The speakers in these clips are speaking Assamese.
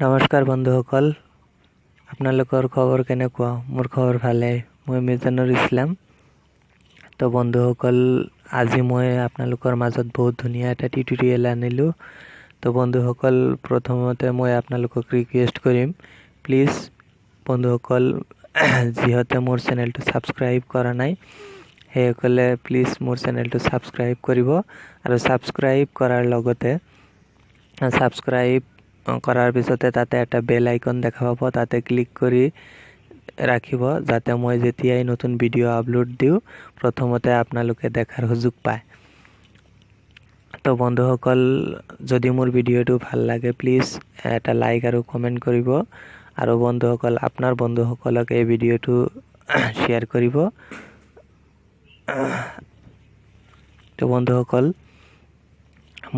নমস্কাৰ বন্ধুসকল, আপোনালোকৰ খবৰ কেনেকুৱা? মোৰ খবৰ ভালে। মই মিজানুৰ ইছলাম। তো বন্ধুসকল, আজি মই আপোনালোকৰ মাজত বহুত ধুনীয়া এটা টিউটৰিয়েল আনিলোঁ। তো বন্ধুসকল, প্ৰথমতে মই আপোনালোকক ৰিকুৱেষ্ট কৰিম, প্লিজ বন্ধুসকল, যিহেতু মোৰ চেনেলটো ছাবস্ক্ৰাইব কৰা নাই, সেইসকলে প্লিজ মোৰ চেনেলটো ছাবস্ক্ৰাইব কৰিব আৰু ছাবস্ক্ৰাইব কৰাৰ লগতে কৰাৰ পিছতে তাতে এটা বেল আইকন দেখা পাব, তাতে ক্লিক কৰি ৰাখিব যাতে মই যেতিয়াই নতুন ভিডিঅ' আপলোড দিওঁ প্ৰথমতে আপোনালোকে দেখাৰ সুযোগ পায়। তো বন্ধুসকল, যদি মোৰ ভিডিঅ'টো ভাল লাগে প্লিজ এটা লাইক আৰু কমেণ্ট কৰিব আৰু বন্ধুসকল আপোনাৰ বন্ধুসকলক এই ভিডিঅ'টো শ্বেয়াৰ কৰিব। তো বন্ধুসকল,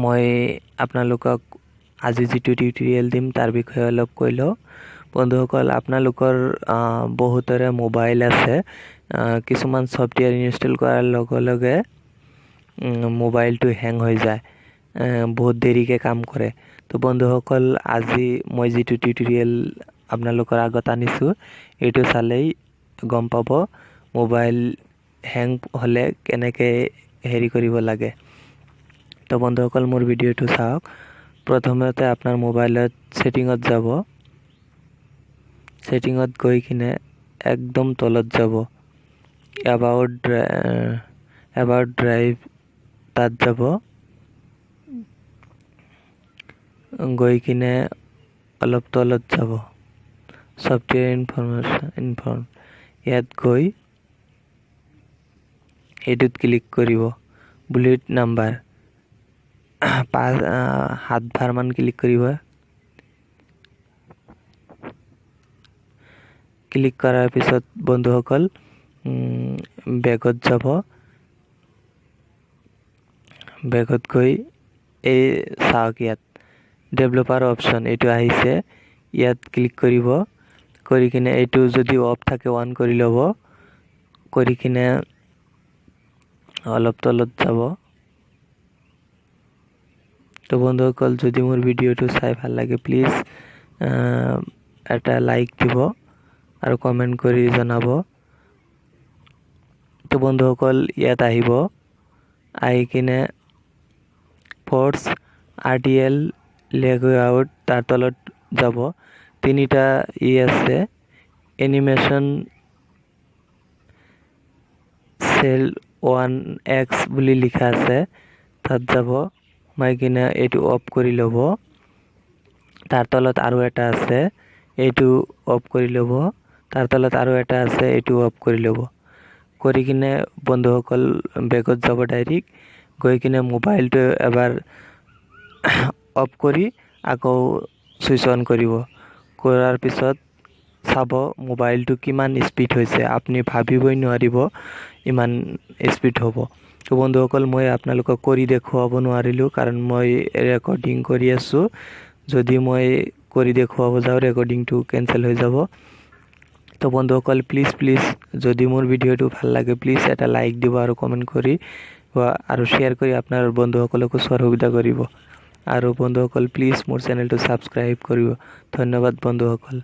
মই আপোনালোকক আজি যিটো টিউটৰিয়েল দিম তাৰ বিষয়ে অলপ কৈ লওঁ। বন্ধুসকল, আপোনালোকৰ বহুতৰে মোবাইল আছে, কিছুমান ছফ্টৱেৰ ইনষ্টল কৰাৰ লগে লগে মোবাইলটো হেং হৈ যায়, বহুত দেৰিকৈ কাম কৰে। তো বন্ধুসকল, আজি মই যিটো টিউটৰিয়েল আপোনালোকৰ আগত আনিছোঁ এইটো চালেই গম পাব মোবাইল হেং হ'লে কেনেকৈ কৰিব লাগে। তো বন্ধুসকল, মোৰ ভিডিঅ'টো চাওক। প্ৰথমতে আপোনাৰ মোবাইলত ছেটিঙত যাব, ছেটিঙত গৈ কিনে একদম তলত যাব, এবাউট ড্ৰাইভ তাত যাব, গৈ কিনে অলপ তলত যাব, ছফ্টৱেৰ ইনফৰ্ম ইয়াত গৈ এইটোত ক্লিক কৰিব, বুলেট নাম্বাৰ 7 বাৰমান ক্লিক কৰিব। ক্লিক কৰাৰ পিছত বন্ধুসকল বেগত যাব, বেগত গৈ এই চাওক ইয়াত ডেভেলপাৰ অপশ্যন এইটো আহিছে, ইয়াত ক্লিক কৰিব, কৰি কিনে এইটো যদি অফ থাকে অন কৰি ল'ব, কৰি কিনে অলপ তলত যাব। তো বন্ধুসকল, যদি মোৰ ভিডিঅ'টো চাই ভাল লাগে প্লিজ এটা লাইক দিব আৰু কমেণ্ট কৰি জনাব। তো বন্ধুসকল, ইয়াত আহিব, আহি কিনে ফৰ্চ RTL লেআউট তাৰ তলত যাব, তিনিটা আছে, এনিমেশ্যন সেল 1X বুলি লিখা আছে, তাত যাব, মই কিনে এইটো অফ কৰি ল'ব। তাৰ তলত আৰু এটা আছে, এইটো অফ কৰি ল'ব। তাৰ তলত আৰু এটা আছে, এইটো অফ কৰি ল'ব। কৰি কিনে বন্ধুসকল বেগত যাব ডাইৰেক্ট, গৈ কিনে মোবাইলটো এবাৰ অফ কৰি আকৌ ছুইচ অন কৰিব। কৰাৰ পিছত চাব মোবাইলটো কিমান স্পীড হৈছে, আপুনি ভাবিবই নোৱাৰিব ইমান স্পীড হ'ব। তো বন্ধুসকল, মই আপোনালোকক কৰি দেখুৱাব নোৱাৰিলোঁ কাৰণ মই ৰেকৰ্ডিং কৰি আছোঁ। যদি মই কৰি দেখুৱাব যাওঁ ৰেকৰ্ডিংটো কেনচেল হৈ যাব। তো বন্ধুসকল, প্লিজ যদি মোৰ ভিডিঅ'টো ভাল লাগে প্লিজ এটা লাইক দিব আৰু কমেণ্ট কৰি আৰু শ্বেয়াৰ কৰি আপোনাৰ বন্ধুসকলকো চোৱাৰ সুবিধা কৰিব। আৰু বন্ধুসকল, প্লিজ মোৰ চেনেলটো ছাবস্ক্ৰাইব কৰিব। ধন্যবাদ বন্ধুসকল।